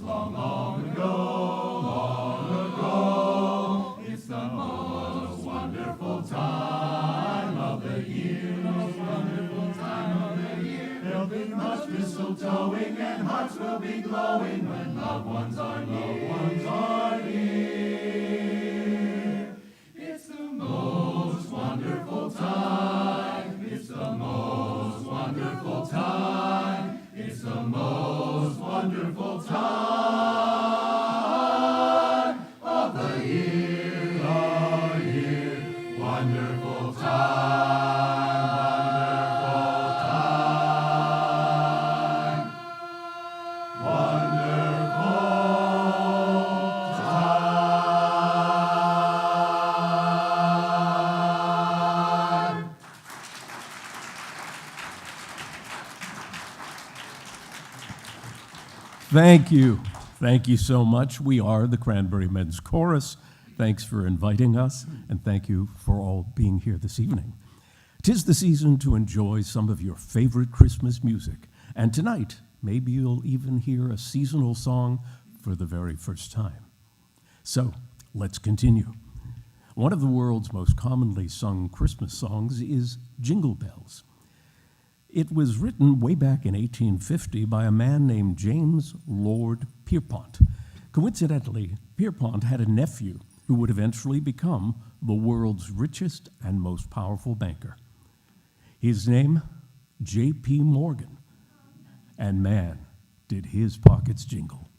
long ago. It's the most wonderful time of the year. Most wonderful time of the year. There'll be much mistletoeing and hearts will be glowing when loved ones are near. Loved ones are near. It's the most wonderful time. It's the most wonderful time. It's the most wonderful time of the year, wonderful time, wonderful time. Thank you. Thank you so much. We are the Cranberry Men's Chorus. Thanks for inviting us, and thank you for all being here this evening. 'Tis the season to enjoy some of your favorite Christmas music, and tonight, maybe you'll even hear a seasonal song for the very first time. So, let's continue. One of the world's most commonly sung Christmas songs is Jingle Bells. It was written way back in 1850 by a man named James Lord Pierpont. Coincidentally, Pierpont had a nephew who would eventually become the world's richest and most powerful banker. His name, J.P. Morgan. And man, did his pockets jingle.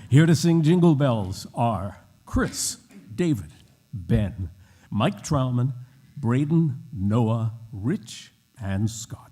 Here to sing Jingle Bells are Chris, David, Ben, Mike Trauman, Braden, Noah, Rich, and Scott.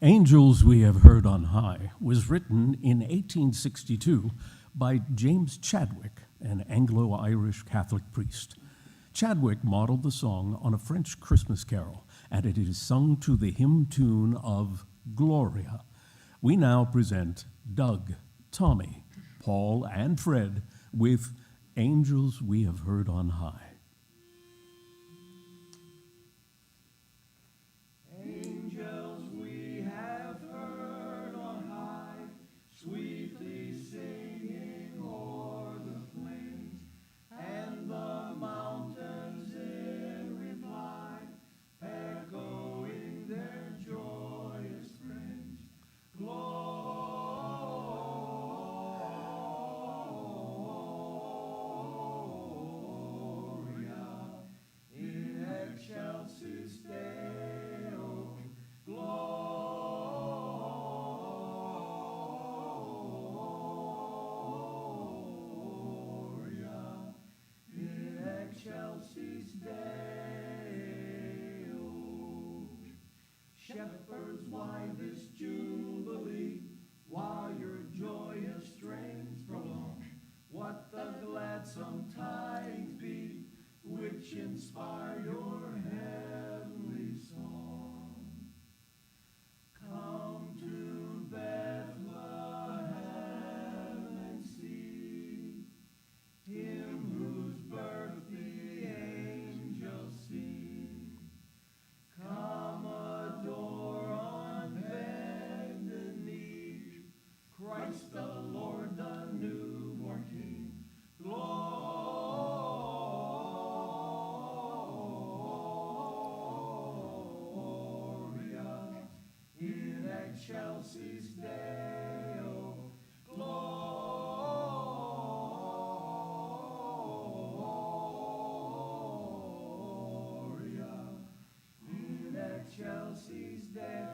Angels We Have Heard on High was written in 1862 by James Chadwick, an Anglo-Irish Catholic priest. Chadwick modeled the song on a French Christmas carol, and it is sung to the hymn tune of Gloria. We now present Doug, Tommy, Paul, and Fred with Angels We Have Heard on High. Glory. inspire your heavenly song. Come to Bethlehem and see him whose birth the angels sing. Come adore on bended knee Christ the Lord, the newborn King. Gloria in excelsis Deo. Gloria in excelsis Deo.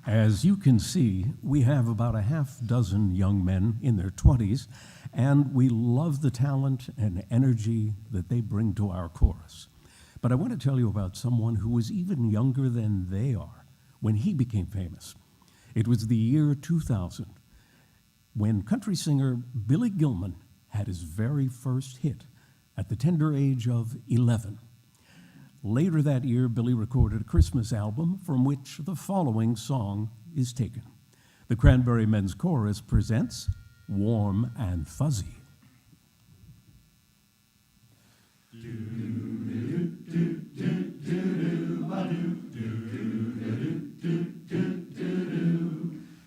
As you can see, we have about a half dozen young men in their 20s, and we love the talent and energy that they bring to our chorus. But I want to tell you about someone who was even younger than they are when he became famous. It was the year 2000 when country singer Billy Gilman had his very first hit at the tender age of 11. Later that year, Billy recorded a Christmas album from which the following song is taken. The Cranberry Men's Chorus presents Warm and Fuzzy.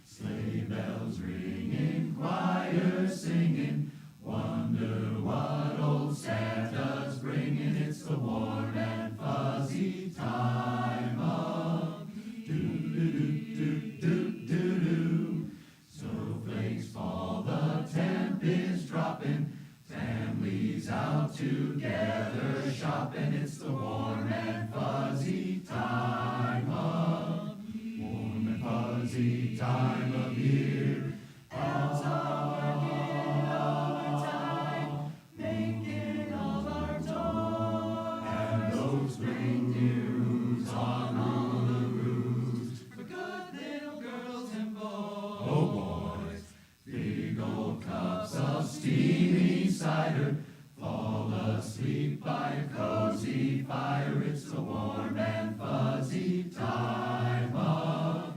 Sleigh bells ringing, choir singing, wonder what old Santa's bringing. It's the warm and fuzzy time of do-do-do-do-do-do. Snowflakes fall, the temp is dropping, families out together shopping. It's the warm and fuzzy time of warm and fuzzy time of year. Elves are working overtime, making all our toys. And those reindeer who's on all the roofs for good little girls and boys. Oh boys, big old cups of steamy cider, fall asleep by a cozy fire. It's the warm and fuzzy time of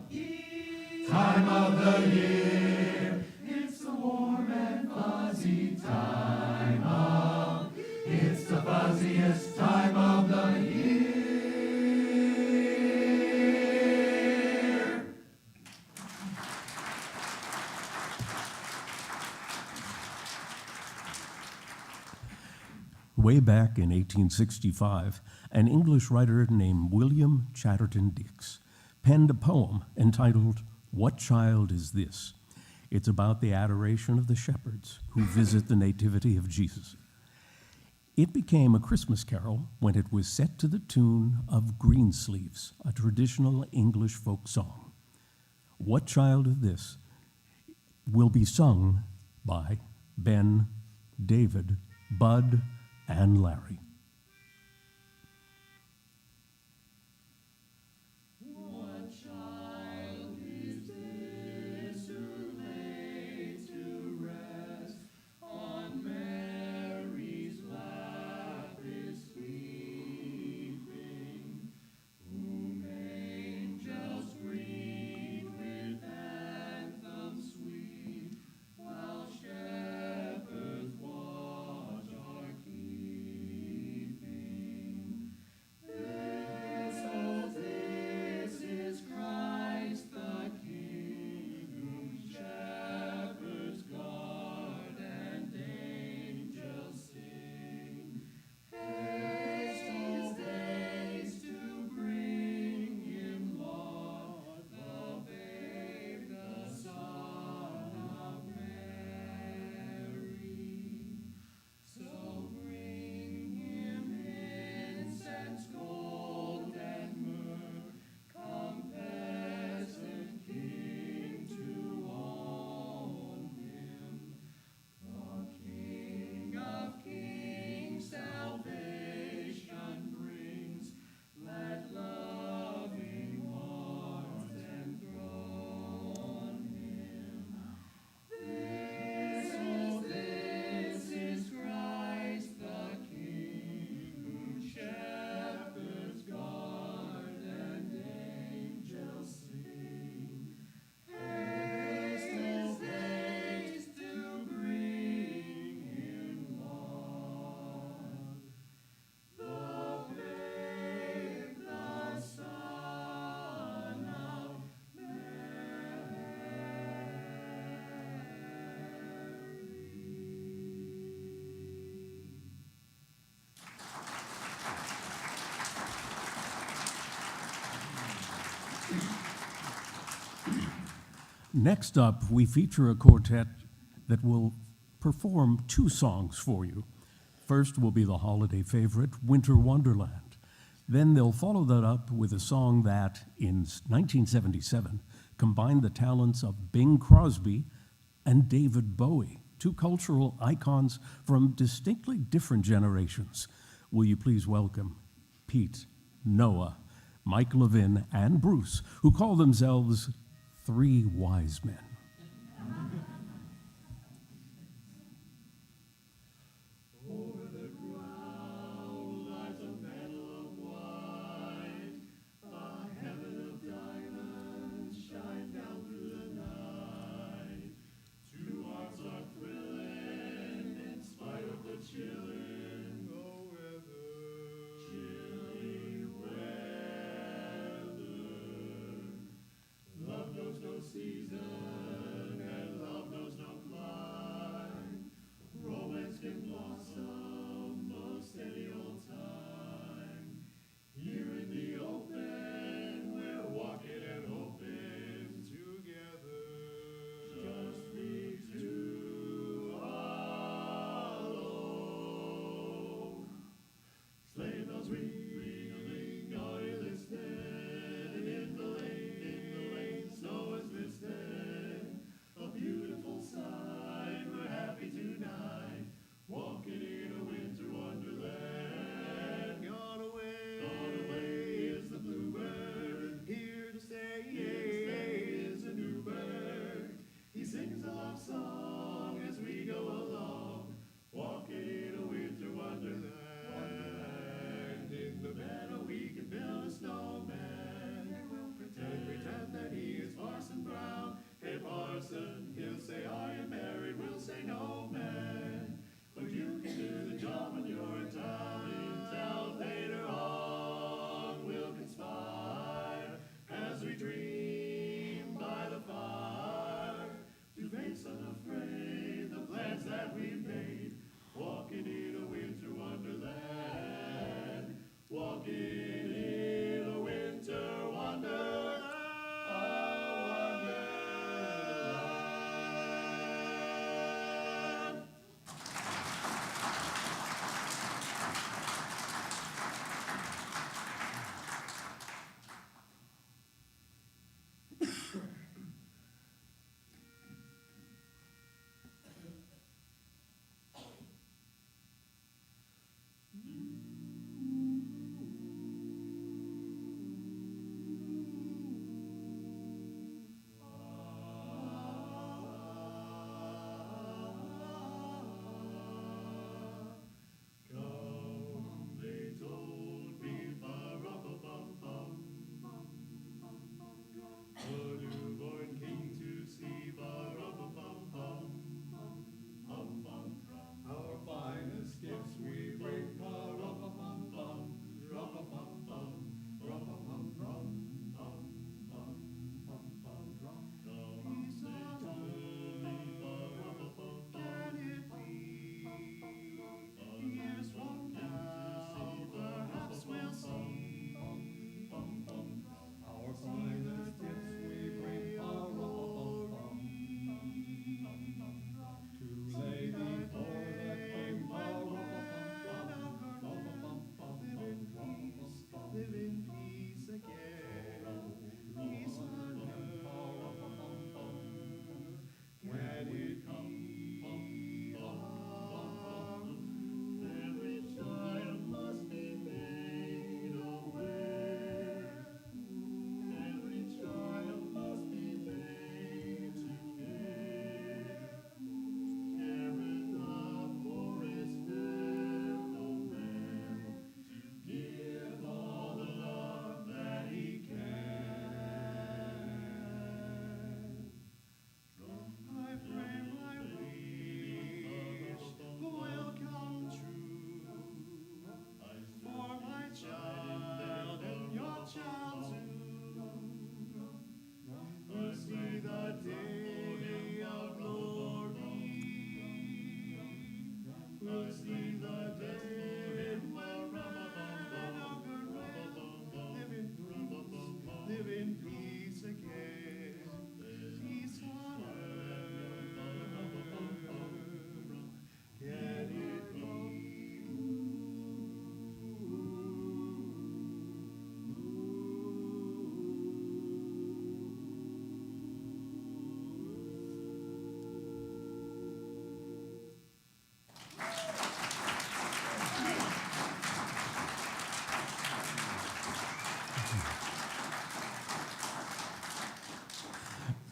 the year. It's the warm and fuzzy time of, it's the fuzziest time of the year. Way back in 1865, an English writer named William Chatterton Dix penned a poem entitled, "What Child Is This?" It's about the adoration of the shepherds who visit the nativity of Jesus. It became a Christmas carol when it was set to the tune of Greensleeves, a traditional English folk song. What Child Is This will be sung by Ben, David, Bud, and Larry. What child is this who lay to rest on Mary's lap is sleeping, whom angels greet with anthems sweet, while shepherds watch our keeping? Next up, we feature a quartet that will perform two songs for you. First will be the holiday favorite, Winter Wonderland. Then they'll follow that up with a song that, in 1977, combined the talents of Bing Crosby and David Bowie, two cultural icons from distinctly different generations. Will you please welcome Pete, Noah, Mike Levin, and Bruce, who call themselves Three Wise Men. Season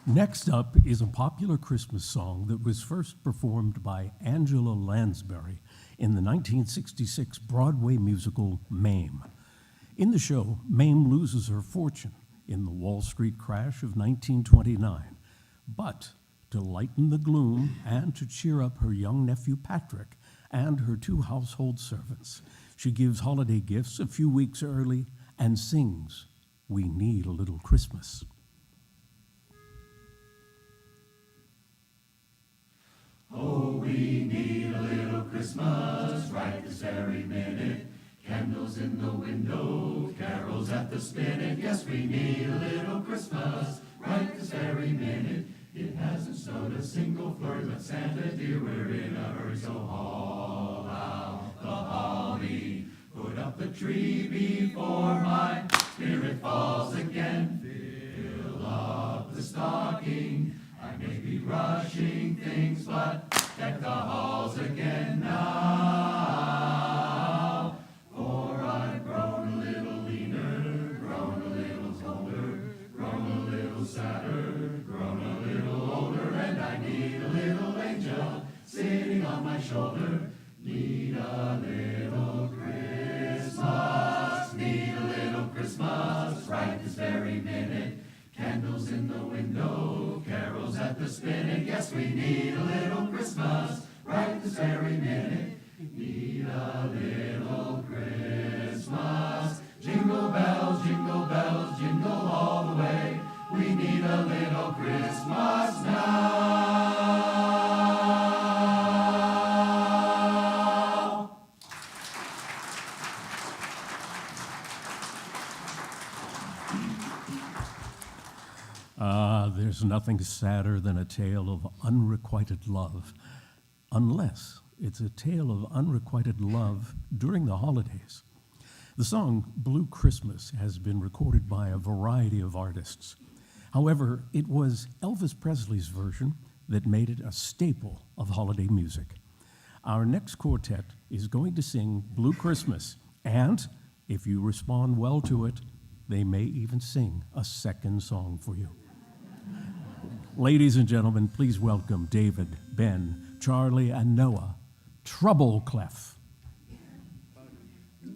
Next up is a popular Christmas song that was first performed by Angela Lansbury in the 1966 Broadway musical Mame. In the show, Mame loses her fortune in the Wall Street crash of 1929. But to lighten the gloom and to cheer up her young nephew Patrick and her 2 household servants, she gives holiday gifts a few weeks early and sings, "We Need a Little Christmas." Oh, we need a little Christmas right this very minute. Candles in the window, carols at the spinet. Yes, we need a little Christmas right this very minute. It hasn't snowed a single flurry, but Santa dear, we're in a hurry. So haul out the holly, put up the tree before my spirit falls again. Fill up the stocking, I may be rushing things, but deck the halls again now. For I've grown a little leaner, grown a little colder, grown a little sadder, grown a little older, and I need a little angel sitting on my shoulder. Need a little Christmas, need a little Christmas right this very minute. Candles in the window, carols at the spinet. Yes, we need a little Christmas right this very minute. Need a little Christmas. Jingle bells, jingle all the way. We need a little Christmas now. There's nothing sadder than a tale of unrequited love, unless it's a tale of unrequited love during the holidays. The song Blue Christmas has been recorded by a variety of artists. However, it was Elvis Presley's version that made it a staple of holiday music. Our next quartet is going to sing Blue Christmas, and if you respond well to it, they may even sing a second song for you. Ladies and gentlemen, please welcome David, Ben, Charlie, and Noah, Trouble Clef. I'll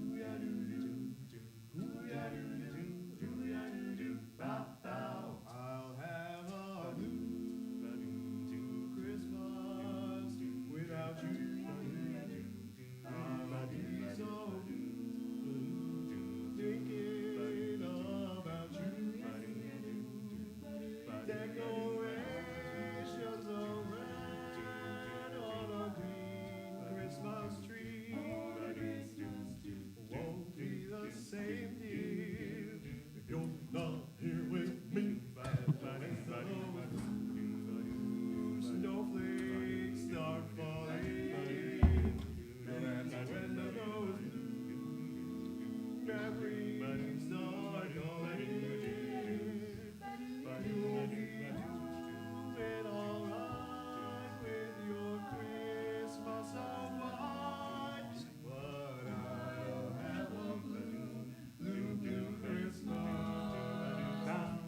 have a blue Christmas without you. I'll be so blue, thinking about you. Decorations of red on a green Christmas tree won't be the same, dear, if you're not here with me. Snowflakes start falling, and when the goes blue, memories start calling. You'll be doing all right with your Christmas of white, but I'll have a blue Christmas. I'll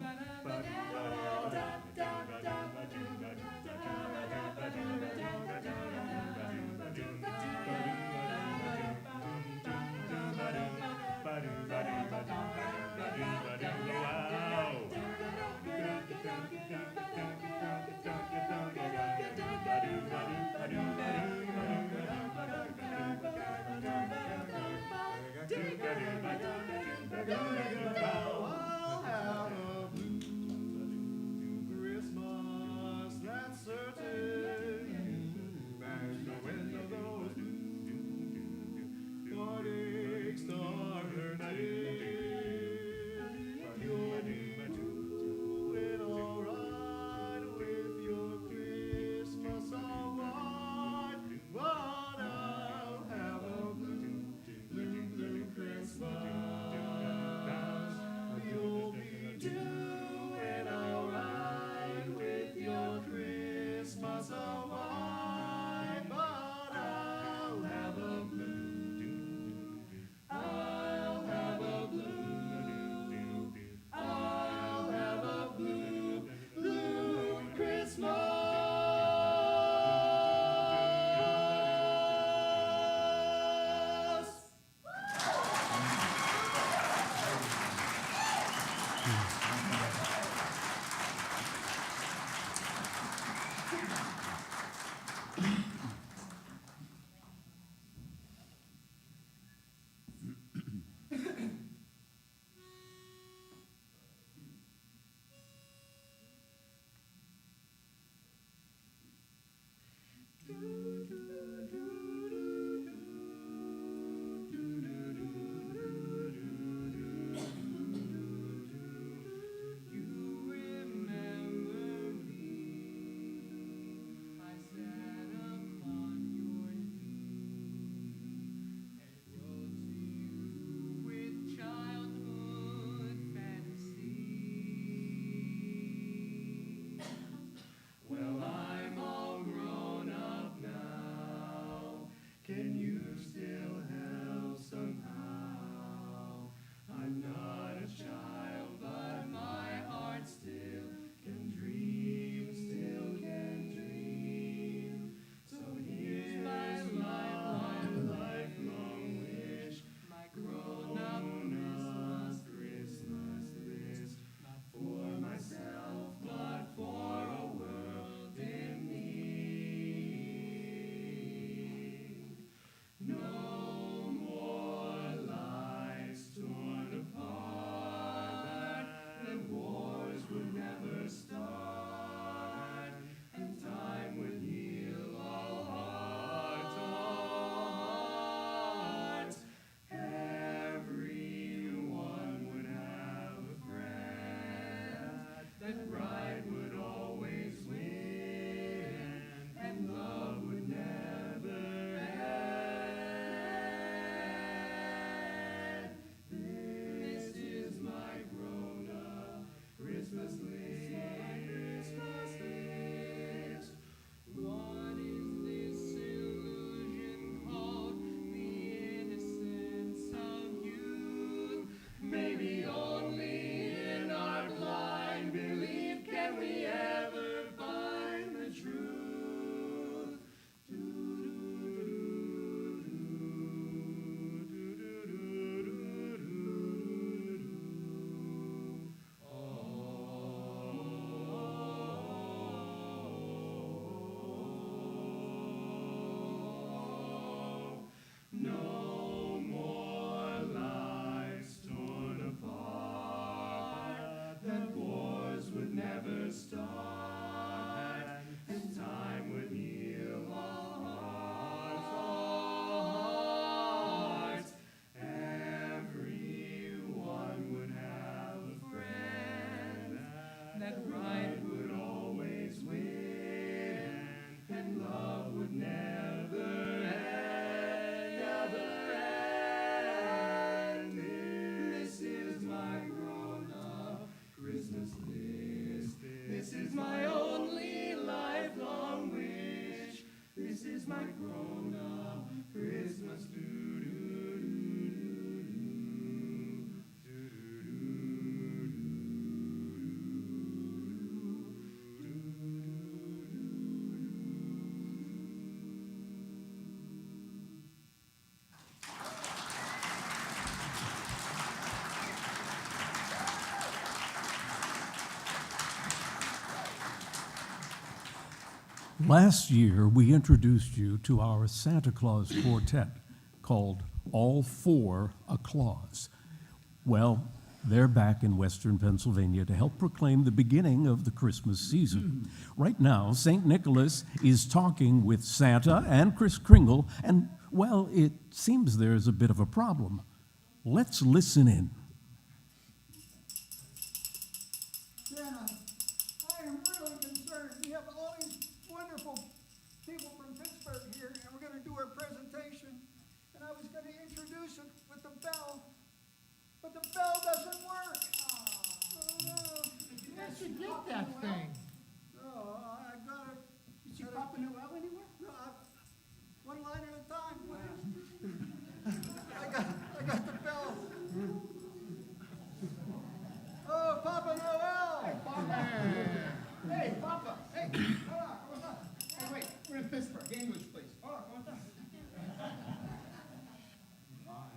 have a blue Christmas, that's certain. And when those heartaches start hurting, you'll be doing all right with your Christmas of white, but I'll have a blue Christmas. Well, I'm all grown up now. Can you still help somehow? I'm not a child, but my heart still can dream, still can dream. So here's my lifelong wish, my grown-up Christmas list. Not for myself, but for a world in need. No more lives torn apart, and wars would never start, and time would heal all hearts, Everyone would have a friend, that pride would always win, and love would never end. This is my grown-up Christmas list. What is this illusion called? The innocence of youth. Maybe only in our blind belief can we ever find the truth. No more lives torn apart, that wars would never start, and time would heal all hearts. Everyone would have a friend, that right would always win, and love would never end, never end. This is my grown-up Christmas list. This is my only lifelong wish. This is my grown-up Christmas. Last year, we introduced you to our Santa Claus quartet called All For a Claus. Well, they're back in Western Pennsylvania to help proclaim the beginning of the Christmas season. Right now, St. Nicholas is talking with Santa and Kris Kringle, and, well, it seems there's a bit of a problem. Let's listen in. Santa, I am really concerned. We have all these wonderful people from Pittsburgh here, and we're going to do our presentation. And I was going to introduce it with the bell, but the bell doesn't work. Oh, no. Where'd you get that thing? No, I got it. Is she popping it well anywhere? No, one line at a time, please. I got the bell. Oh, Papa Noel! Hey, Papa! Hey, Papa! Hey, hold on, hold on. Hey, wait, we're in Pittsburgh. English, please. Hold on, hold on. Hi.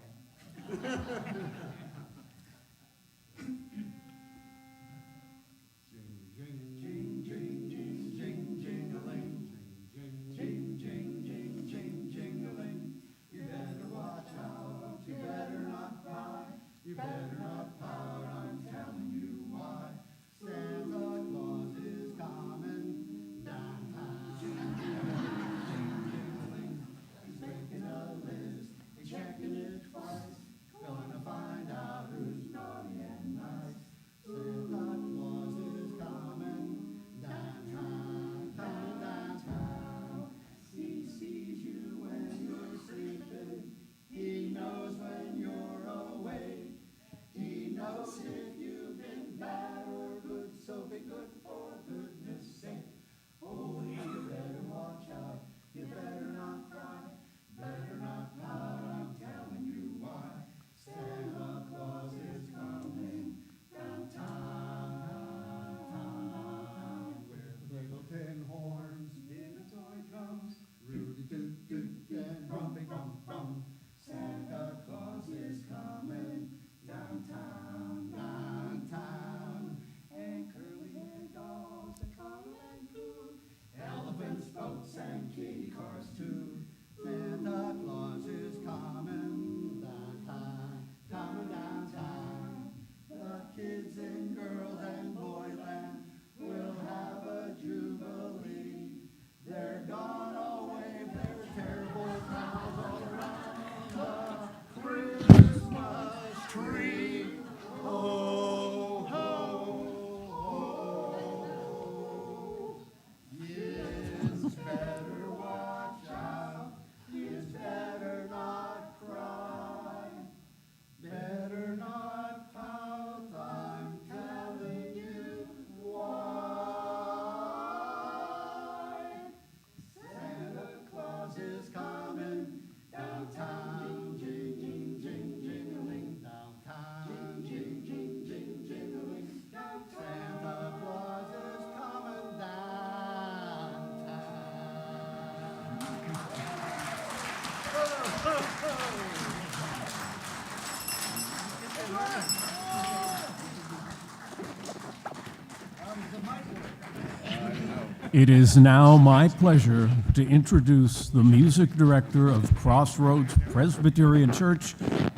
It is now my pleasure to introduce the music director of Crossroads Presbyterian Church,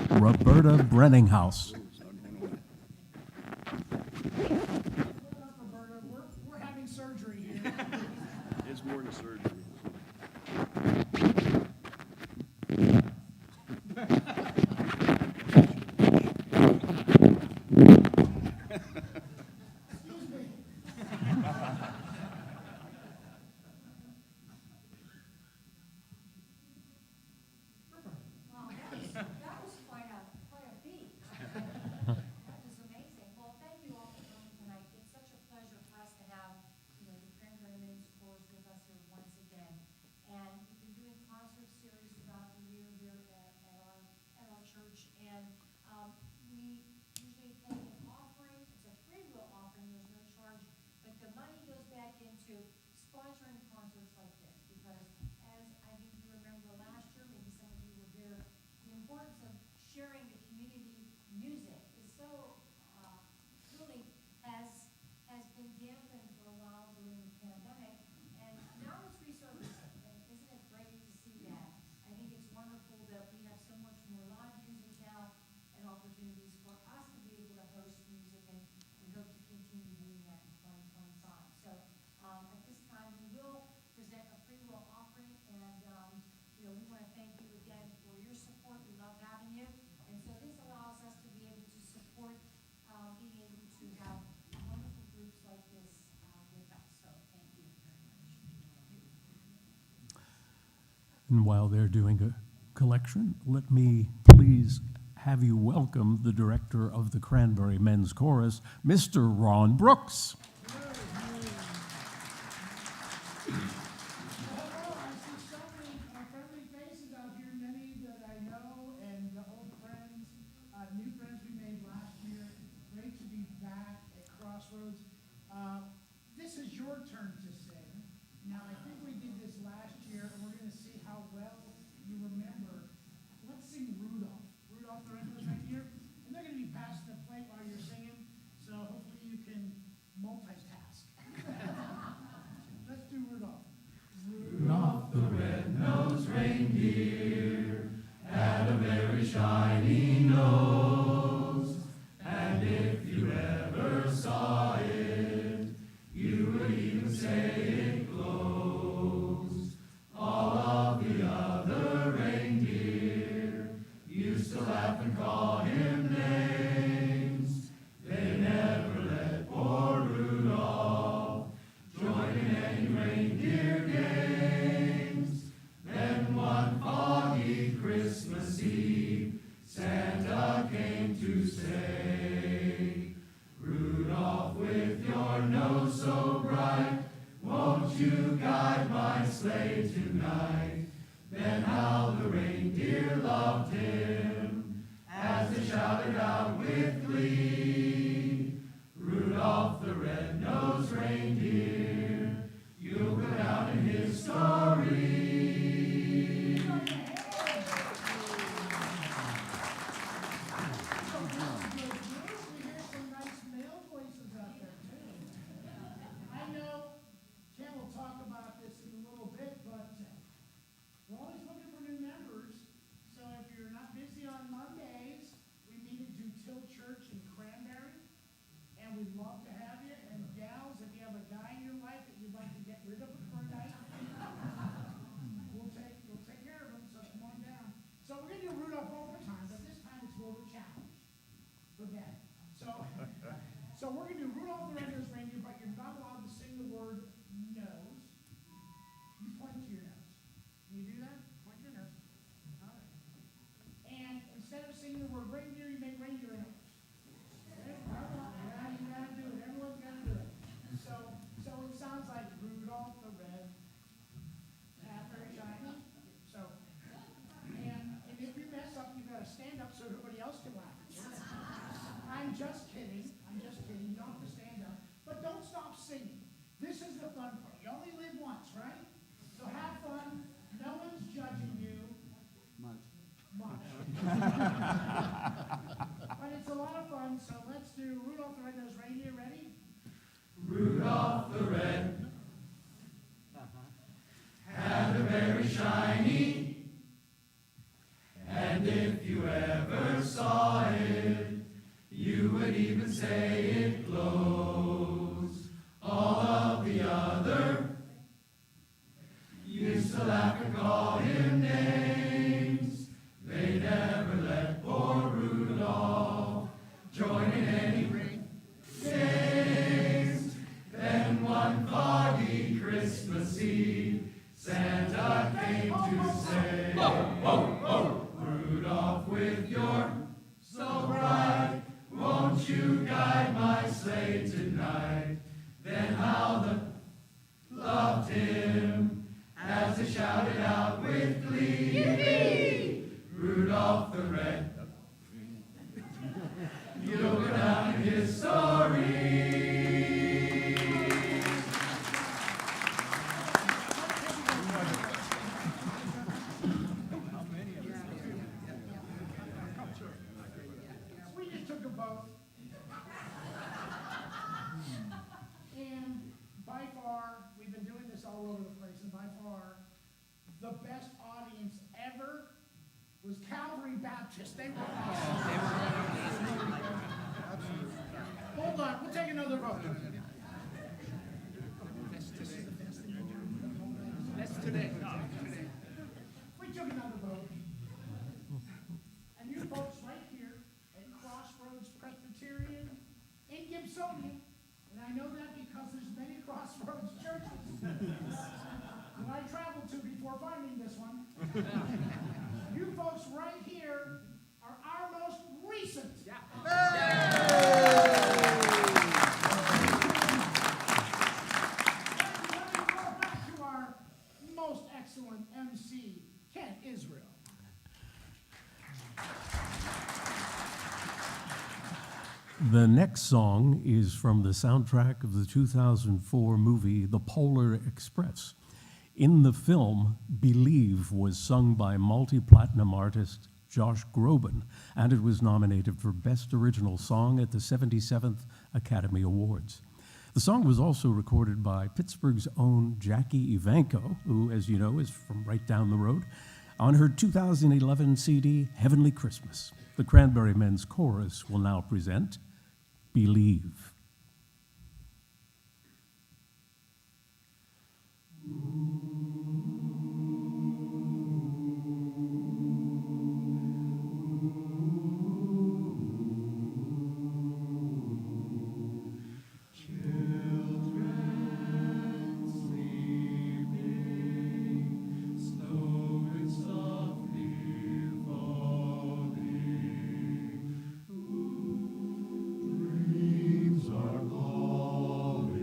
Roberta Brenninghaus. Roberta, we're having surgery here. It's more than surgery. Excuse me. Wow, that was quite a feat. That was amazing. Well, thank you all for coming tonight. It's such a pleasure for us to have, the Cranberry Men's Chorus with us here once again. And we've been doing concert series throughout the year here at our church. And, we usually take an offering. It's a free will offering. There's no charge. But the money goes back into sponsoring concerts like this. Because as I think you remember last year, maybe some of you were here, the importance of sharing the community music is so, really has been dampened for a while during the pandemic, and now it's resurfacing, and isn't it great to see that? I think it's wonderful that we have so much more live music now and opportunities for us to be able to host music, and we hope to continue doing that in 2025. So, at this time, we will present a free will offering, and, we want to thank you again for your support. We love having you. And so this allows us to be able to support, being able to have wonderful groups like this, with us. So thank you very much. And while they're doing a collection, let me please have you welcome the director of the Cranberry Men's Chorus, Mr. Ron Brooks. Hello, I see so many friendly faces out here, many that I know, and the old friends, new friends we made last year. Great to be back at Crossroads. This is your turn to sing. Now, I think we did this last year, and we're gonna see how well you remember. Let's sing Rudolph. Rudolph the Red-Nosed Reindeer. And they're gonna be passing the plate while you're singing, so hopefully you can multitask. Let's do Rudolph. Rudolph the red-nosed reindeer had a very shiny nose, and if you ever saw it, you would even say it glows. All of the other reindeer used to laugh and call him names. They never let poor Rudolph join in any reindeer games. Then one foggy Christmas Eve, Santa came to say, Rudolph, with your nose so bright, won't you guide my sleigh tonight? Then how the reindeer loved him as they shouted out with glee, Rudolph the red-nosed reindeer, you'll go down in history. We hear some nice male voices out there too. I know Ken will talk about this in a little bit, but we're always looking for new members. So if you're not busy on Mondays, we meet at Dutil Church in Cranberry, and we'd love to have you. And gals, if you have a guy in your life that you'd like to get rid of for a night, we'll take care of him. So come on down. So we're gonna do Rudolph overtime, but this time it's more of a challenge. Forget it. So we're gonna do Rudolph the Red-Nosed Reindeer, but you're not allowed to sing the word nose. You point to your nose. Can you do that? Point to your nose. All right. And instead of singing the word reindeer, you make reindeer nose. Okay? Yeah, you gotta do it. Everyone's gotta do it. So it sounds like Rudolph the Red, very shiny. So, and if you mess up, you gotta stand up so everybody else can laugh. I'm just kidding. You don't have to stand up. But don't stop singing. This is the fun part. You only live once, right? So have fun. No one's judging you. Much. But it's a lot of fun, so let's do Rudolph the Red-Nosed Reindeer. Ready? Rudolph the red you would even say it glows. All of the other used to laugh and call him names. They never let poor Rudolph join in any great games. Then one foggy Christmas Eve, Santa came to say, "Oh, oh, oh, Rudolph, with your so bright, won't you guide my sleigh tonight?" Then how the loved him as they shouted out with glee, "Yippee! Rudolph the Red." You'll go down in history. We just took a vote. And by far, we've been doing this all over the place, and by far, the best audience ever was Calvary Baptist. They were awesome. Hold on, we'll take another vote. That's today. We took another vote. And you folks right here at Crossroads Presbyterian in Gibsonia, and I know that because there's many Crossroads churches that I traveled to before finding this one. You folks right here are our most recent. Let me go back to our most excellent MC, Kent Israel. The next song is from the soundtrack of the 2004 movie The Polar Express. In the film, Believe was sung by multi-platinum artist Josh Groban, and it was nominated for Best Original Song at the 77th Academy Awards. The song was also recorded by Pittsburgh's own Jackie Evancho, who, as you know, is from right down the road, on her 2011 CD, Heavenly Christmas. The Cranberry Men's Chorus will now present Believe. Dreams are calling,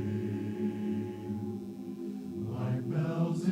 like bells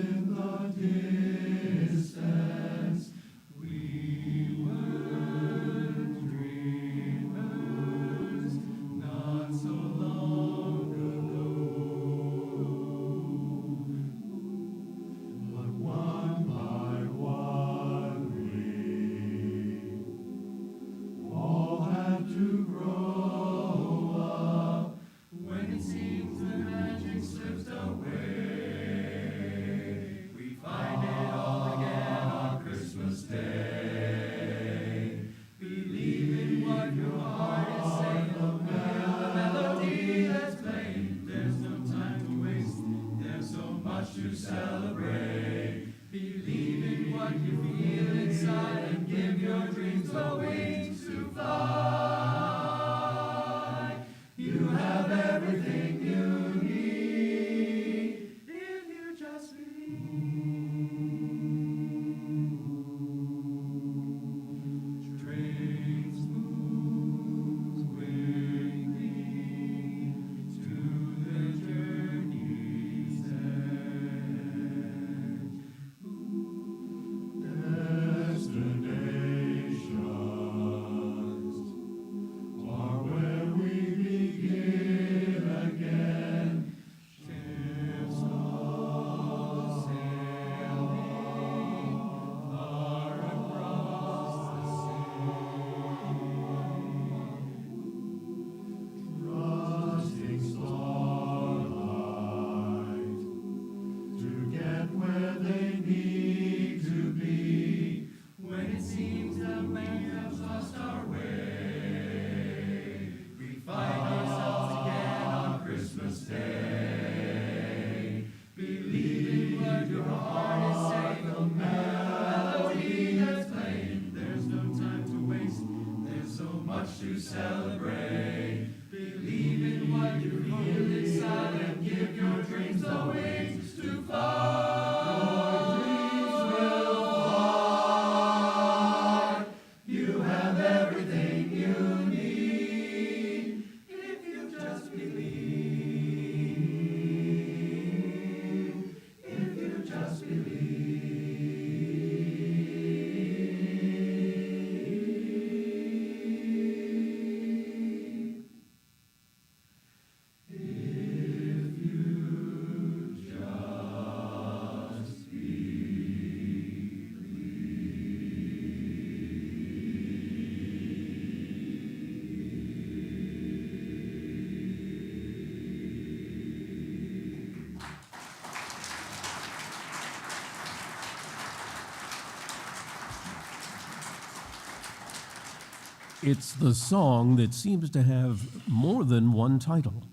It's the song that seems to have more than one title.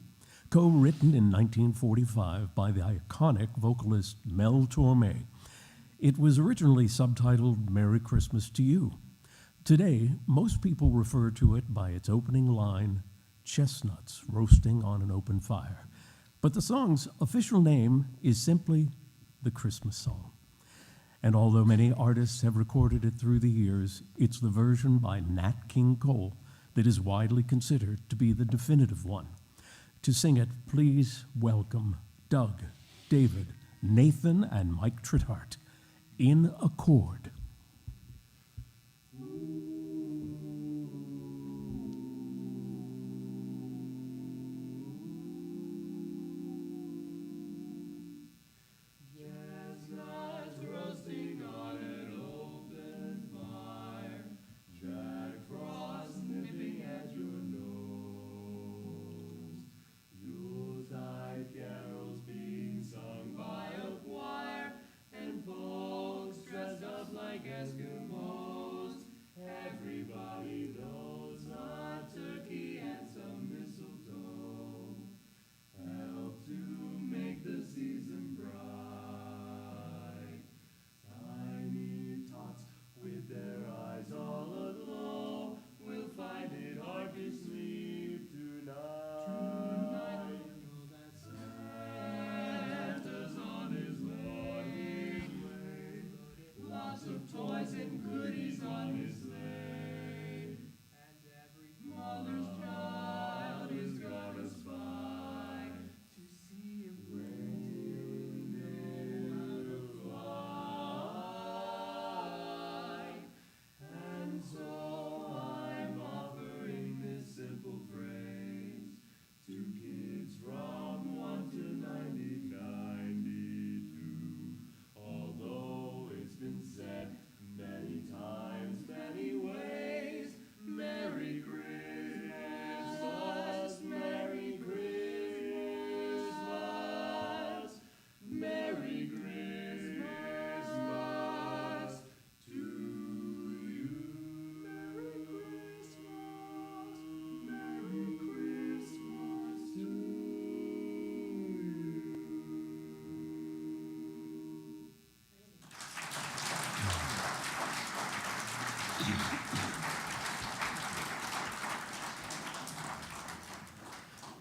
Co-written in 1945 by the iconic vocalist Mel Torme, it was originally subtitled Merry Christmas to You. Today, most people refer to it by its opening line, chestnuts roasting on an open fire. But the song's official name is simply the Christmas song. And although many artists have recorded it through the years, it's the version by Nat King Cole that is widely considered to be the definitive one. To sing it, please welcome Doug, David, Nathan, and Mike Trithart in Accord.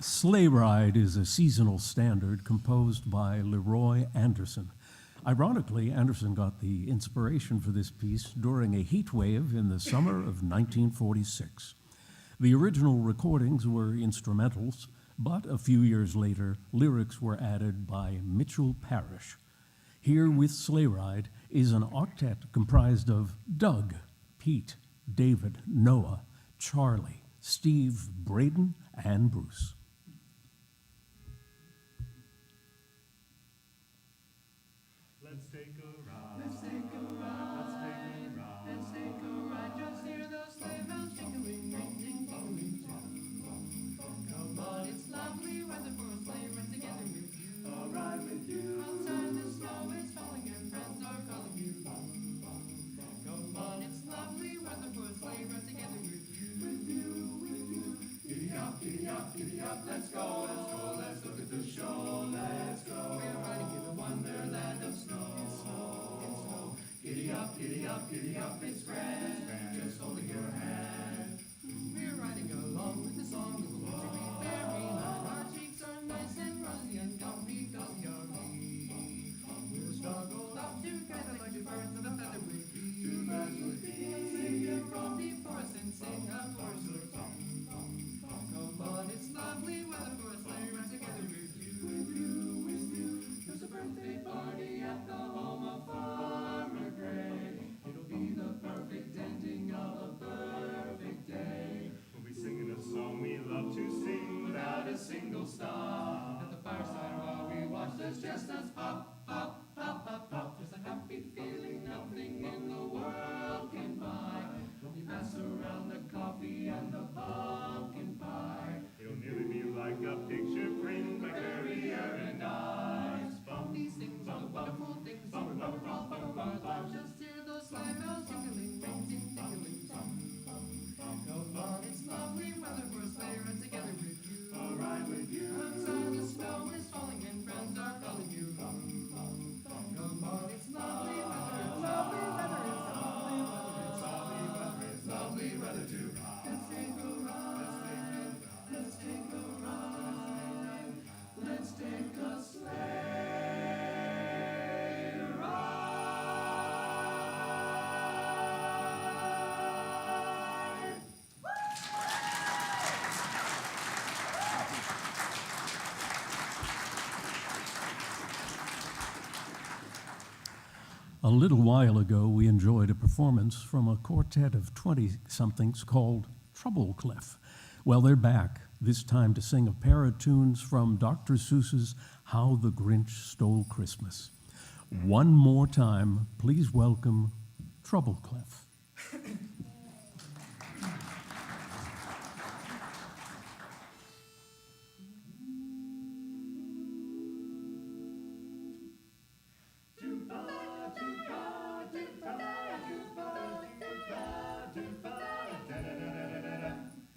Sleigh Ride is a seasonal standard composed by Leroy Anderson. Ironically, Anderson got the inspiration for this piece during a heat wave in the summer of 1946. The original recordings were instrumentals, but a few years later, lyrics were added by Mitchell Parrish. Here with Sleigh Ride is an octet comprised of Doug, Pete, David, Noah, Charlie, Steve, Braden, and Bruce. Let's take a ride. Let's take a ride. Let's take a ride. Let's take a ride. Just hear those sleigh bells jingling, ring, ding, ding, ding, dong. Come on, it's lovely weather for a sleigh ride together with you. I'll ride with you. Outside the snow is falling and friends are calling you. Come on, it's lovely weather for a sleigh ride together with you. With you, with you. Giddy up, giddy up, giddy up. Let's go, let's go. Let's look at the show. Let's go. We're riding in the wonderland of snow. Giddy up, giddy up, giddy up, it's grand, just holding your hand. We're riding along with the song of the wintry fairyland. Our cheeks are nice and rosy and comfy, cozy are we. We'll snuggle up together like two birds of a feather would be. Two birds would be. Sing a romney for us and sing a chorus of song. Come on, it's lovely weather for a sleigh ride together with you. With you, with you. There's a birthday party at the home of Farmer Gray. It'll be the perfect ending of a perfect day. We'll be singing a song we love to sing without a single stop. At the fireside while we watch those chestnuts pop, pop, pop, pop, pop. There's a happy feeling nothing in the world can buy. When we pass around the coffee and the pumpkin pie. It'll nearly be like a picture framed by Currier and Ives. These things are the wonderful things. Just hear those sleigh bells jingling, ring, ting, tingling, tom. Come on, A little while ago, we enjoyed a performance from a quartet of 20-somethings called Trouble Clef. Well, they're back, this time to sing a pair of tunes from Dr. Seuss's How the Grinch Stole Christmas. One more time, please welcome Trouble Clef.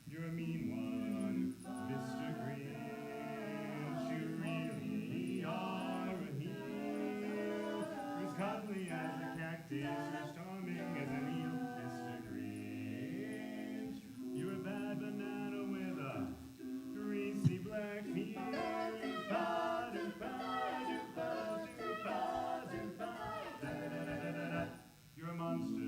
You're a mean one, Mr. Grinch. You really are a heel. You're as cuddly as a cactus, you're as charming as an eel, Mr. Grinch. You're a bad banana with a greasy black peel. You're a monster,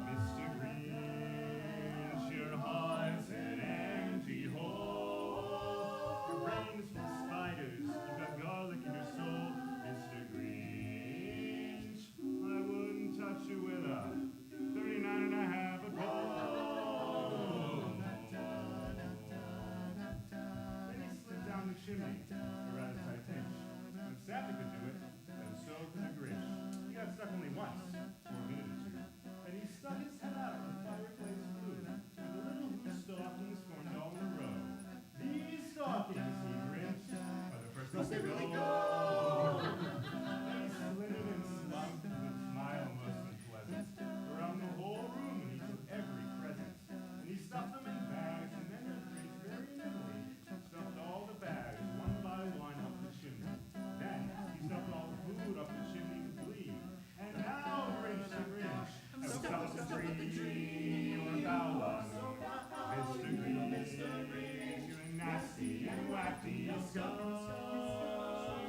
Mr. Grinch. Your heart's an empty hole. Your brain is full of spiders. You've got garlic in your soul, Mr. Grinch. I wouldn't touch you with a 39 and a half a gold. Then he slid down the chimney. You're at a tight pinch. If Santa could do it, then so could the Grinch. He got stuck only once, for a minute or two, and he stuck his head out of the fireplace flue, and the little blue stockings formed all in a row. These stockings, he grinched, are the first ones to go. He slithered and slumped with a smile most unpleasant around the whole room, and he took every present, and he stuffed them in bags, and then the Grinch very nimbly stuffed all the bags one by one up the chimney. Then he stuffed all the food up the chimney to glee. And now, Grinch the Grinch, has stuffed the tree. You're a foul one, Mr. Grinch. You're a nasty and wacky scum.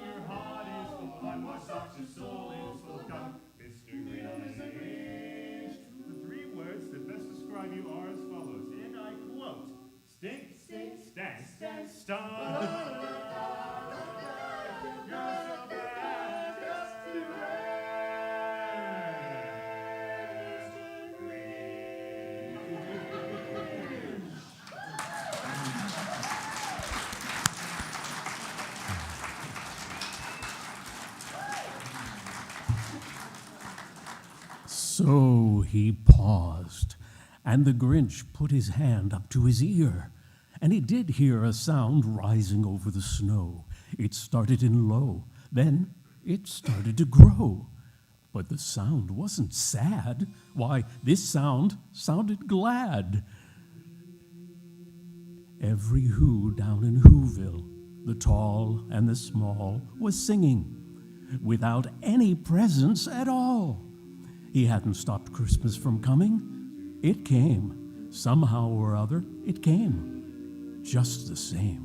Your heart is full of unwashed socks, your soul is full of gum, Mr. Grinch. The three words that best describe you are as follows, and I quote: stink, stink, stank, stank, stunk. You're so bad, Mr. Grinch. So he paused, and the Grinch put his hand up to his ear, and he did hear a sound rising over the snow. It started in low, then it started to grow. But the sound wasn't sad. Why, this sound sounded glad. Every Who down in Whoville, the tall and the small, was singing without any presents at all. He hadn't stopped Christmas from coming. It came. Somehow or other, it came. Just the same.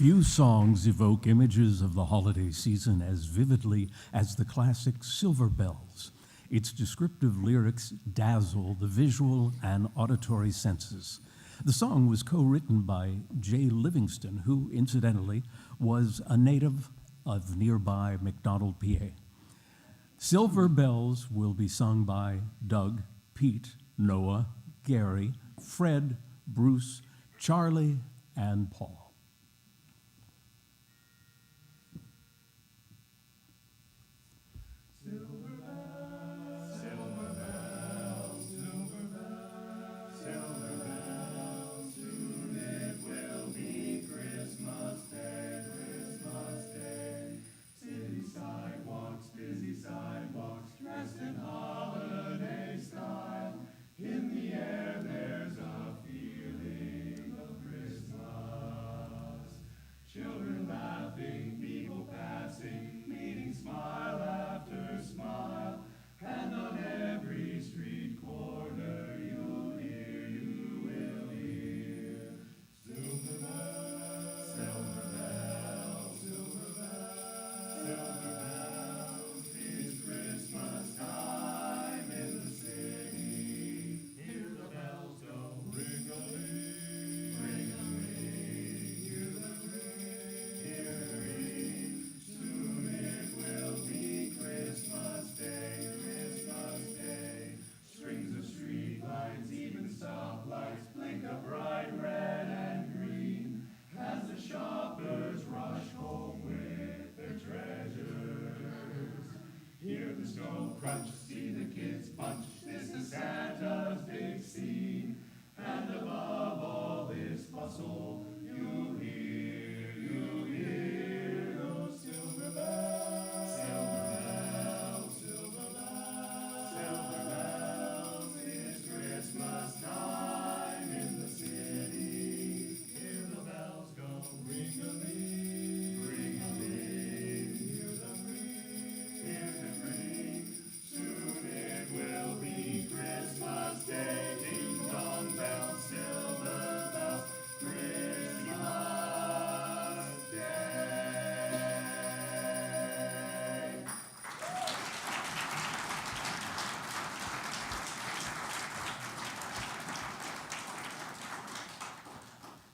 Few songs evoke images of the holiday season as vividly as the classic Silver Bells. Its descriptive lyrics dazzle the visual and auditory senses. The song was co-written by Jay Livingston, who, incidentally, was a native of nearby McDonald, PA. Silver Bells will be sung by Doug, Pete, Noah, Gary, Fred, Bruce, Charlie, and Paul.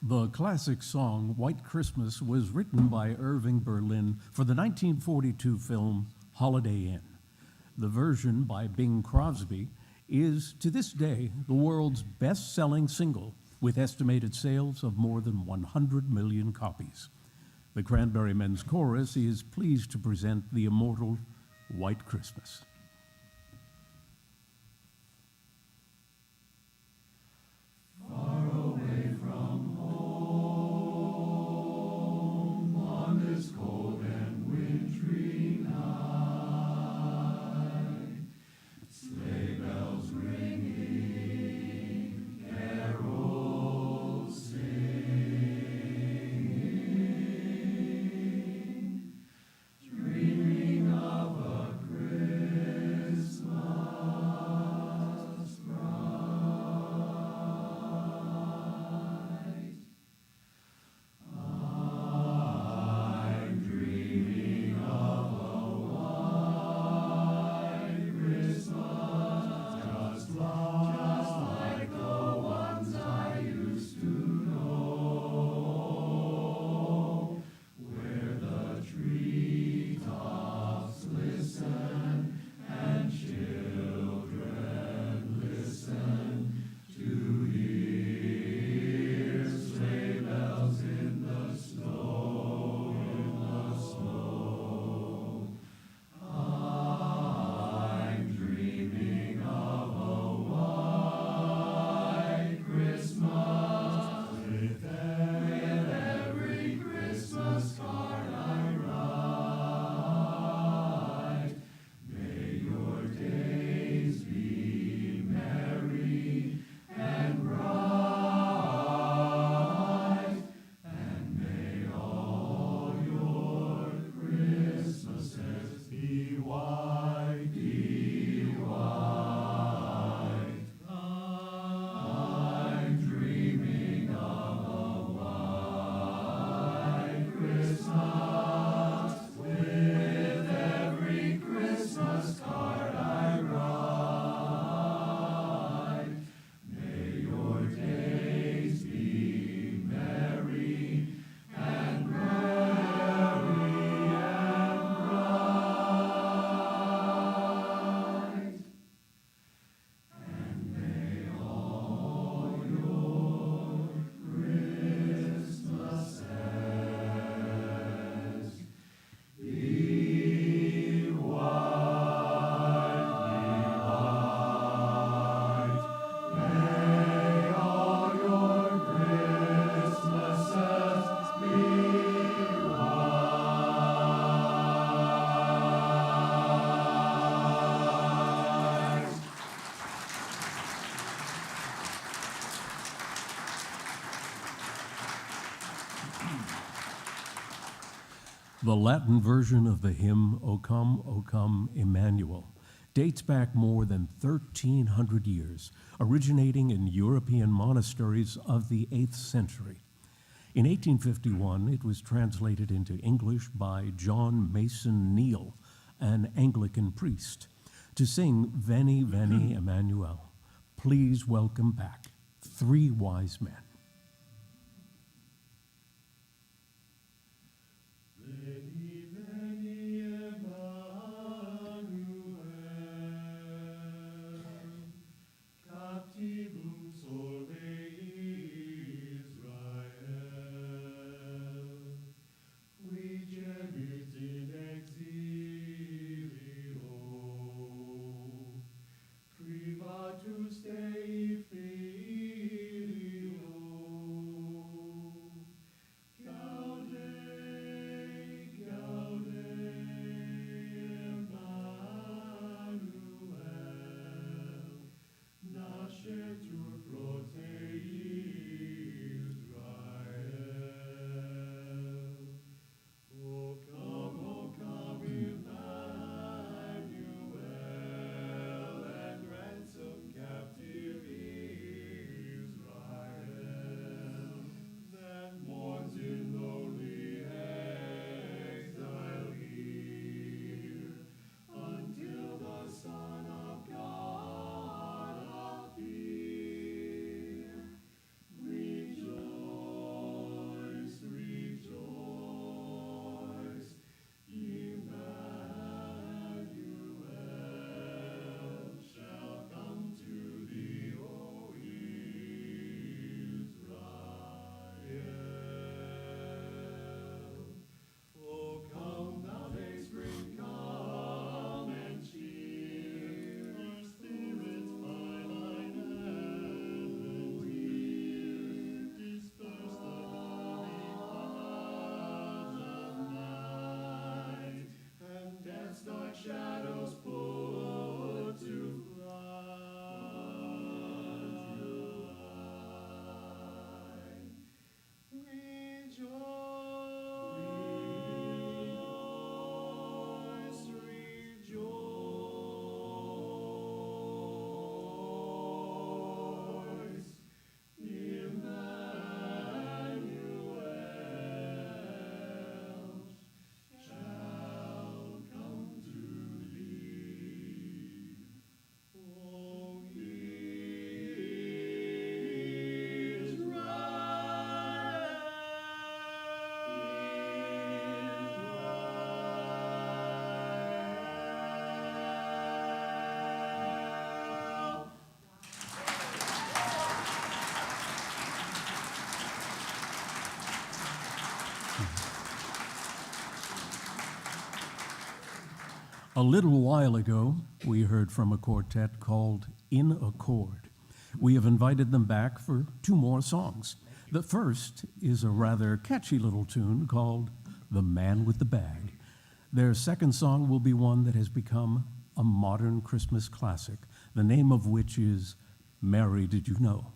The classic song, White Christmas, was written by Irving Berlin for the 1942 film Holiday Inn. The version by Bing Crosby is, to this day, the world's best-selling single, with estimated sales of more than 100 million copies. The Cranberry Men's Chorus is pleased to present the immortal White Christmas. Dreaming of a Christmas The Latin version of the hymn, O Come, Emmanuel, dates back more than 1,300 years, originating in European monasteries of the 8th century. In 1851, it was translated into English by John Mason Neale, an Anglican priest, to sing Veni, Veni, Emmanuel. Please welcome back three wise men. Veni, veni, Emmanuel, captivum sole Israel, qui gemit in exilio, privatus Dei filio, gaude, gaude, Emmanuel, nascetur pro te Israel. O come, Emmanuel, and ransom captive Israel, that mourns in lonely exile here, until the Son of God appear. Rejoice, rejoice, Emmanuel shall come to thee, O Israel. O come, thou dayspring, come and cheer our spirits by thine advent here. Disperse the cloudy clouds of night, and death's dark shadows put to flight. Rejoice, rejoice, Emmanuel shall come to thee. O Israel. A little while ago, we heard from a quartet called In Accord. We have invited them back for two more songs. The first is a rather catchy little tune called The Man with the Bag. Their second song will be one that has become a modern Christmas classic, the name of which is Mary, Did You Know?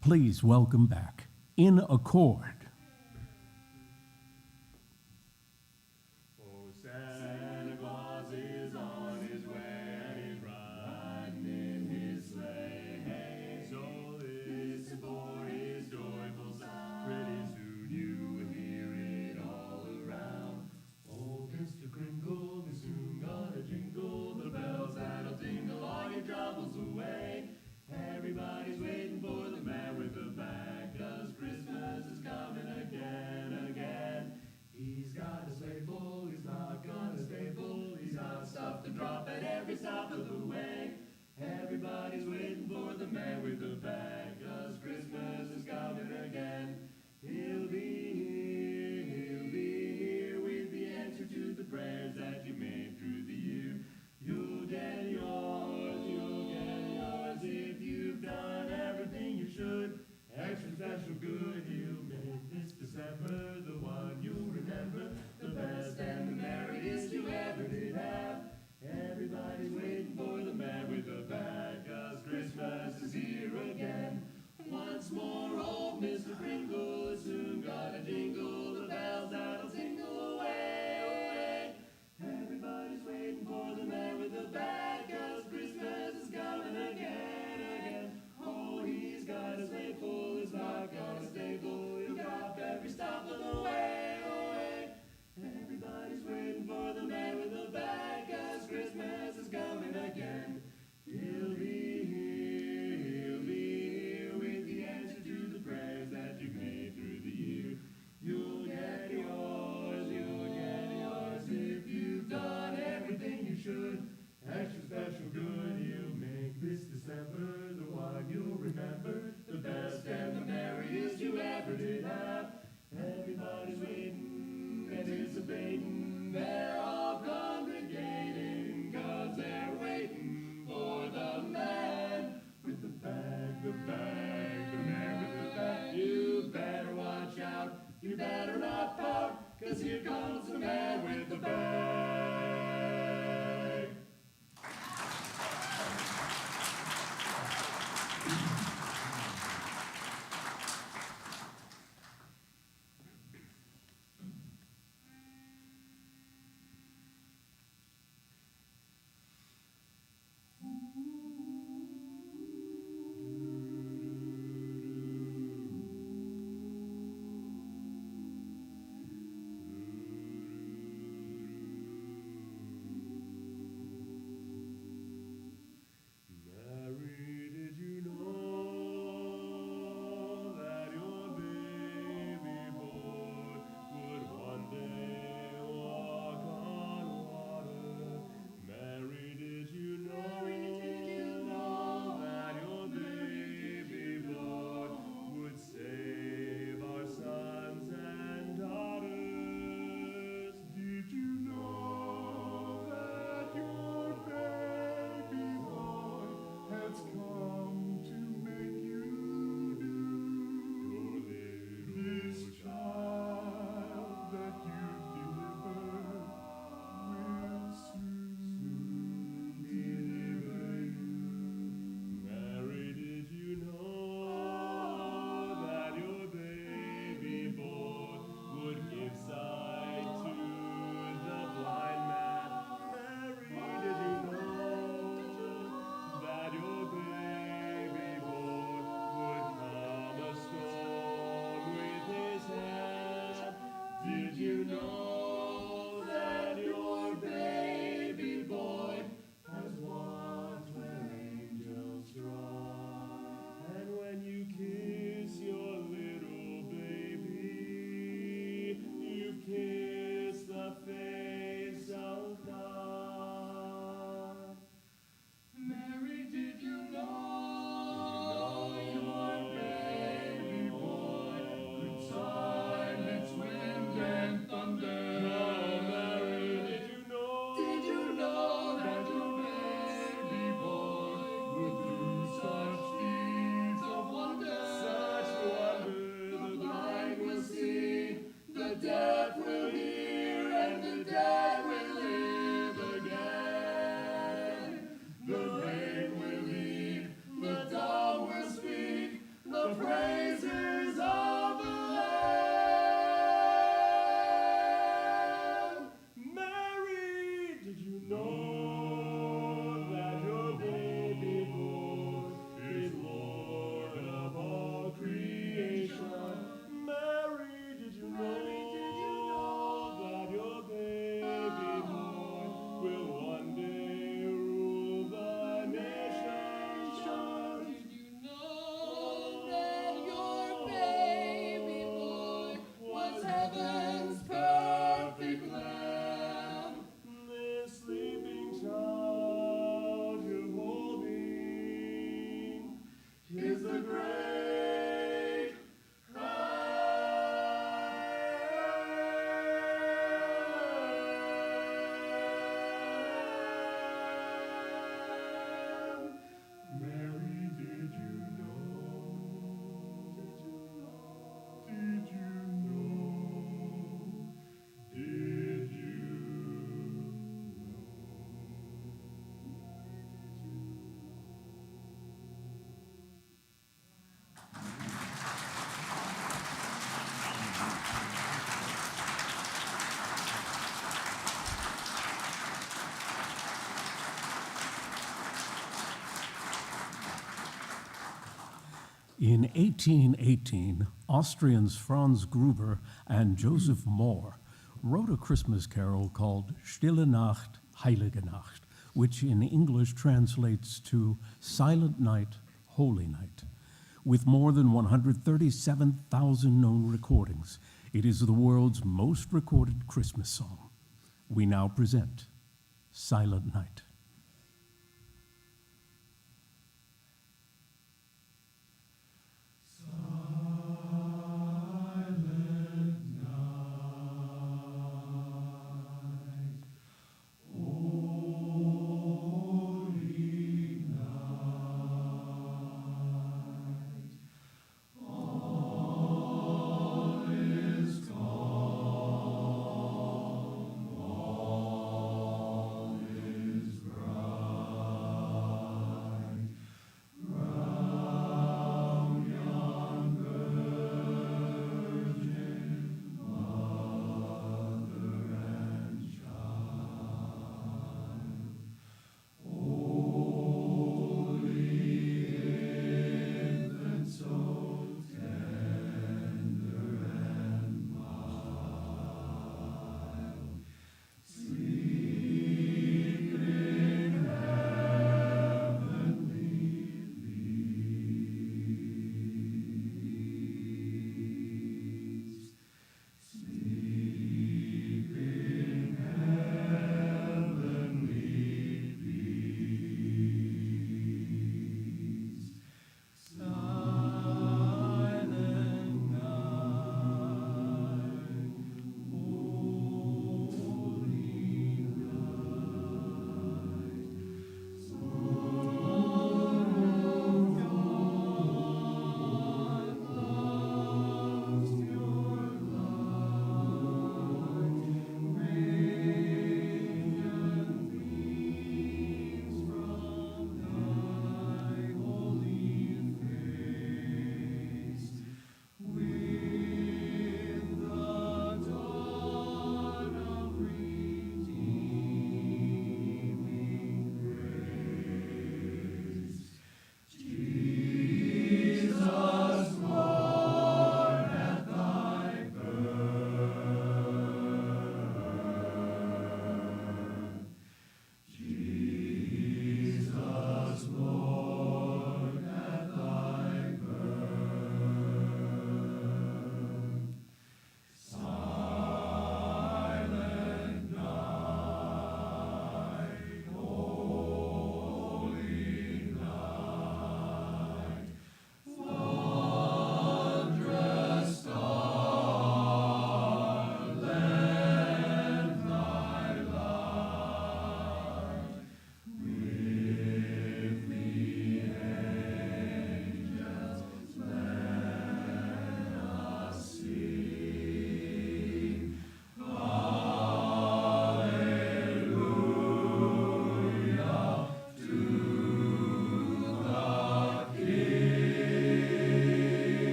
Please welcome back In Accord. Oh, Santa Claus is on his way, and he's riding in his sleigh. Hey, so listen for his joyful sound. Pretty soon you will hear it all around. You better not pout, 'cause here comes the man with the bag. Mary, did you know that your baby boy would one day walk on water? Mary, did you know that your baby boy would save our sons and daughters? Did you know that your baby boy has come to make you new? This child that you've delivered will soon deliver you. Mary, did you know that your baby boy would give sight to the blind man? Mary, did you know that your baby boy would calm a storm with his hand? Did you know that your baby boy has walked where angels trod? And when you kiss your little baby, you've kissed the face of God. Mary, did you know your baby boy could silence wind and thunder? Mary, did you know that your baby boy would do such deeds of wonder? Such wonder, the blind will see, the deaf will hear, and the dead will live again. The lame will leap, the dumb will speak, the praises of the Lamb. Mary, did you know that your baby boy is Lord of all creation? Mary, did you know that your baby boy will one day rule the nations? Did you know that your baby boy was heaven's perfect lamb? This sleeping child you're holding is the great Mary, did you know? Did you know? Did you In 1818, Austrians Franz Gruber and Joseph Mohr wrote a Christmas carol called Stille Nacht, Heilige Nacht, which in English translates to Silent Night, Holy Night. With more than 137,000 known recordings, it is the world's most recorded Christmas song. We now present Silent Night. All is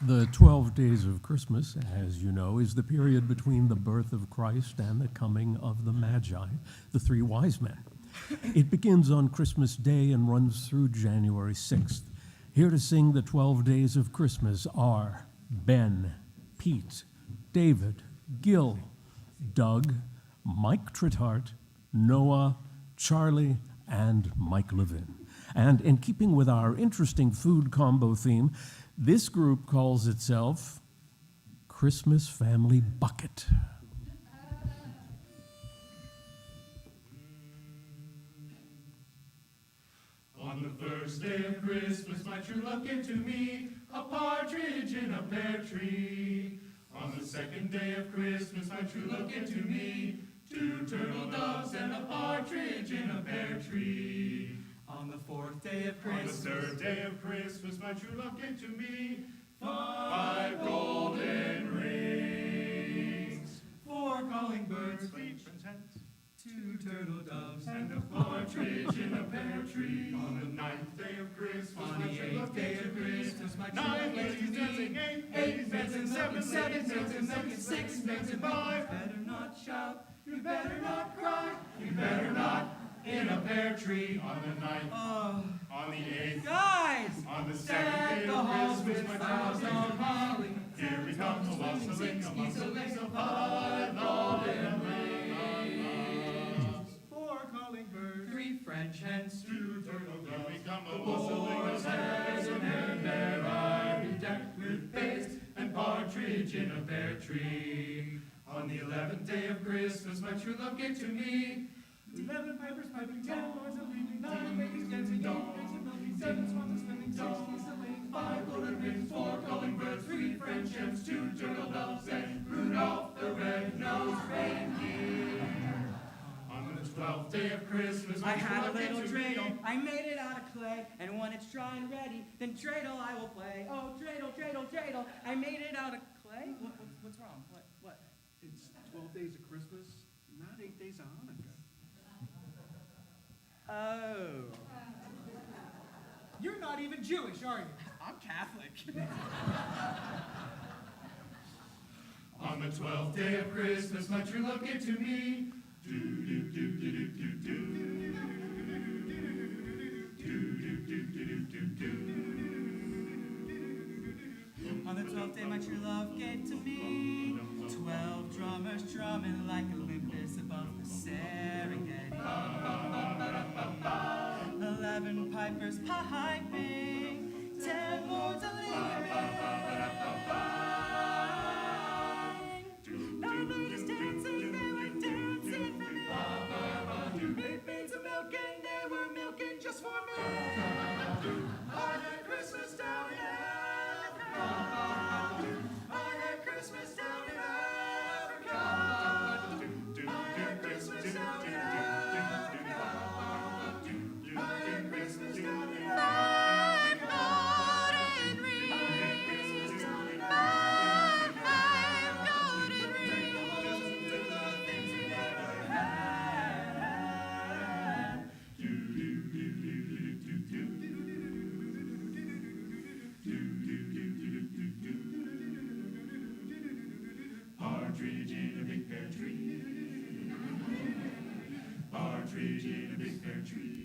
The 12 days of Christmas, as you know, is the period between the birth of Christ and the coming of the Magi, the three wise men. It begins on Christmas Day and runs through January 6th. Here to sing the 12 days of Christmas are Ben, Pete, David, Gil, Doug, Mike Trithart, Noah, Charlie, and Mike Levin. And in keeping with our interesting food combo theme, this group calls itself Christmas Family Bucket. On the first day of Christmas, my true love gave to me a partridge in a pear tree. On the second day of Christmas, my true love gave to me 2 turtle doves and a partridge in a pear tree. On the fourth day of On the Christmas, third day of Christmas, my true love gave to me 5 golden rings. 4 calling birds, 3 hens, 2 turtle doves, and a partridge in a pear tree. On the 9th day of Christmas, on my the true love 8th day gave to of me Christmas, my true 9 love gave ladies to dancing, me 8 dancing, 7 dancing, 6 dancing, 5. Better not shout, you better not cry. You better not in a pear tree. On the 9th, Oh, on the 8th, guys! on the 7th Deck day the of halls Christmas, with my flowers true on love holly. gave to me. Here we come, a wassailing, a wassailing, a 5 golden rings. 4 calling birds, 3 French hens, 2 turtle doves. Here we come, a wassailing, a wassailing, and there I be decked with paste and partridge in a pear tree. On the 11th day of Christmas, my true love gave to me 11 pipers piping, 10 lords a leaping, 9 ladies dancing, 8 dancing, milking, 7 swans a swimming, 6 geese a laying, 5 golden rings, 4 calling birds, 3 French hens, 2 turtle doves, and Rudolph the red-nosed reindeer. On the 12th day of Christmas, I my had a true love gave little to me dreidel, I made it out of clay, and when it's dry and ready, then dreidel I will play. Oh, dreidel, dreidel, dreidel, I made it out of clay. What's wrong? What? It's 12 days of Christmas, not 8 days of Hanukkah. Oh, You're not even Jewish, are you? I'm Catholic. On the 12th day of Christmas, my true love gave to me On the 12th day my true love gave to me 12 drummers drumming like Olympus above the Serengeti. 11 pipers piping, 10 lords a-leaping, 9 ladies dancing, they were dancing for me. 8 maids a milking, they were milking just for me. I had Christmas down in Africa. I had Christmas down in Africa. I had Christmas down in Africa. I had Christmas down in Africa. 5 golden rings. 5 golden rings. The things we never had. Partridge in a big pear tree. Partridge in a big pear tree.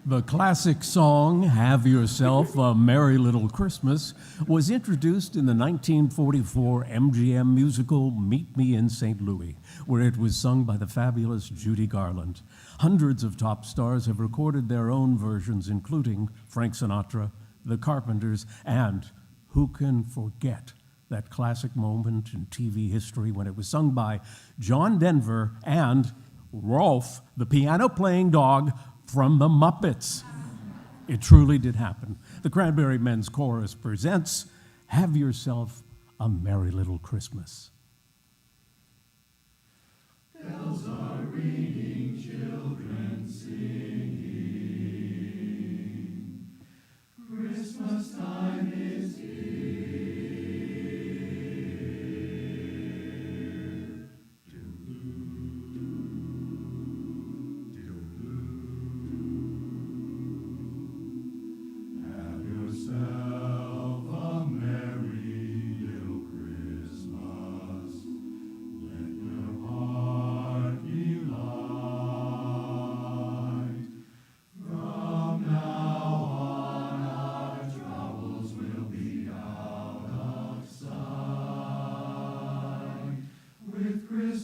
The classic song, Have Yourself a Merry Little Christmas, was introduced in the 1944 MGM musical Meet Me in St. Louis, where it was sung by the fabulous Judy Garland. Hundreds of top stars have recorded their own versions, including Frank Sinatra, The Carpenters, and who can forget that classic moment in TV history when it was sung by John Denver and Rolf, the piano-playing dog from the Muppets. It truly did happen. The Cranberry Men's Chorus presents Have Yourself a Merry Little Christmas. Bells are ringing, children singing.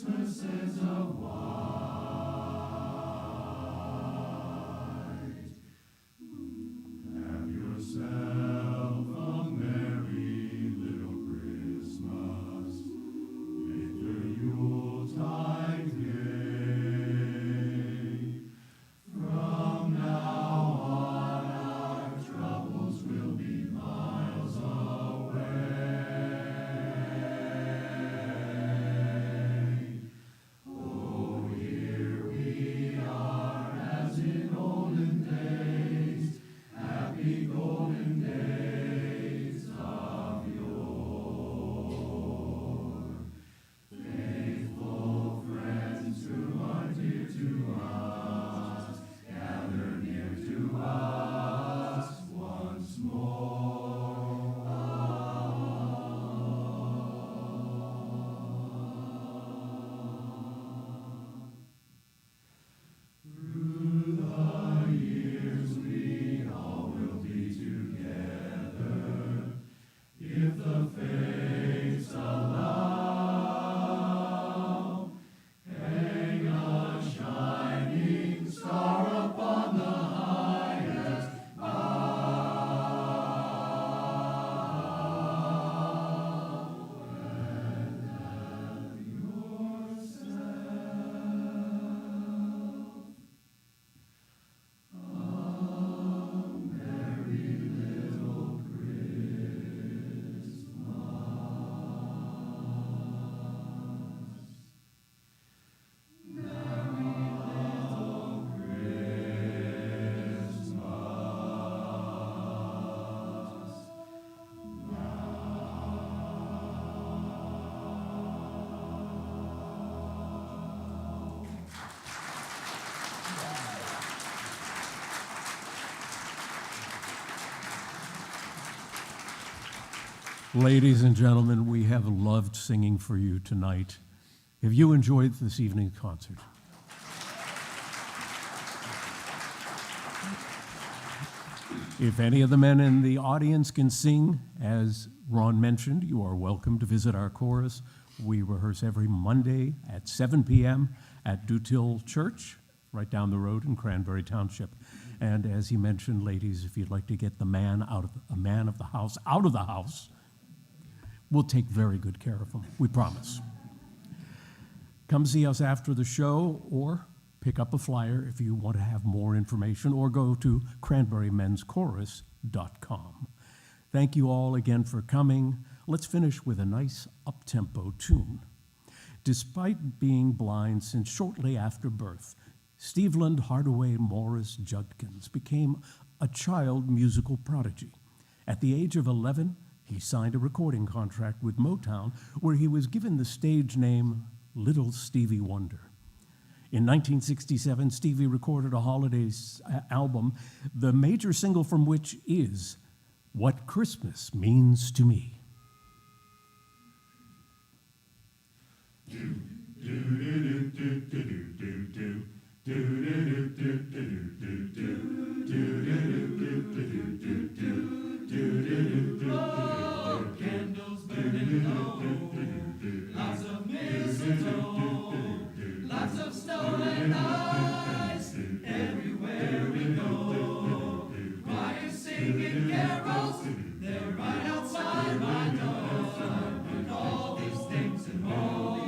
Christmases of white. Have yourself a merry little Christmas. Make the Yuletide gay. From now on, our troubles will be miles away. Oh, here we are, as in olden days, happy golden days of yore. Faithful friends who are dear to us, gather near to us once more. Through the years we all will be together, if the fates allow. Hang a shining star upon the highest bough, and have yourself a merry little Christmas. Ladies and gentlemen, we have loved singing for you tonight. Have you enjoyed this evening's concert? If any of the men in the audience can sing, as Ron mentioned, you are welcome to visit our chorus. We rehearse every Monday at 7 p.m. at Dutil Church, right down the road in Cranberry Township. And as he mentioned, ladies, if you'd like to get a man of the house out of the house, we'll take very good care of him, we promise. Come see us after the show, or pick up a flyer if you want to have more information, or go to cranberrymenschorus.com. Thank you all again for coming. Let's finish with a nice up-tempo tune. Despite being blind since shortly after birth, Steveland Hardaway Morris Judkins became a child musical prodigy. At the age of 11, he signed a recording contract with Motown, where he was given the stage name Little Stevie Wonder. In 1967, Stevie recorded a holidays album, the major single from which is What Christmas Means to Me. Candles burning low, lots of mistletoe, lots of snow and ice, everywhere we go. Choirs singing carols, they're right outside my door. And all these things and more,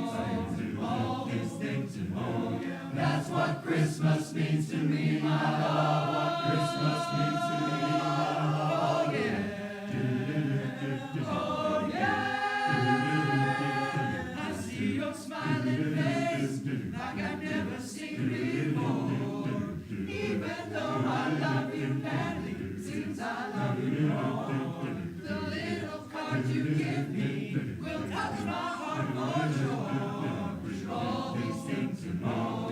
all these things and more. That's what Christmas means to me, my love. What Christmas means to me, my love. Oh yeah. Oh yeah. I see your smiling face like I've never seen before. Even though I love you badly, seems I love you more. The little card you give me will touch my heart for sure. All these things and more,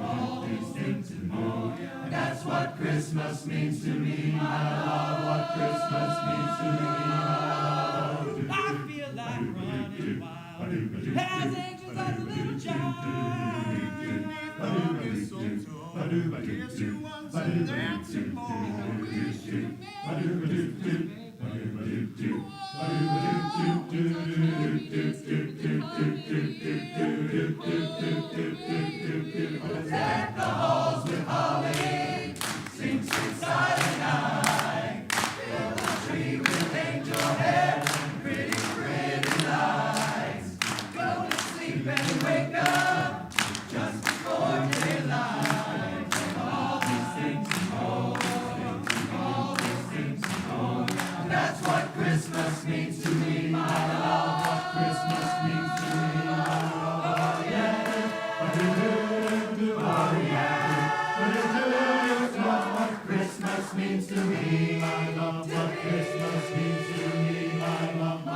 all these things and more. That's what Christmas means to me, my love. What Christmas means to me, my love. I feel like running wild, as anxious as a little child. Guess who wants some dancing more? Wish you may. Christmas means to me, my love, what Christmas means to me, my love.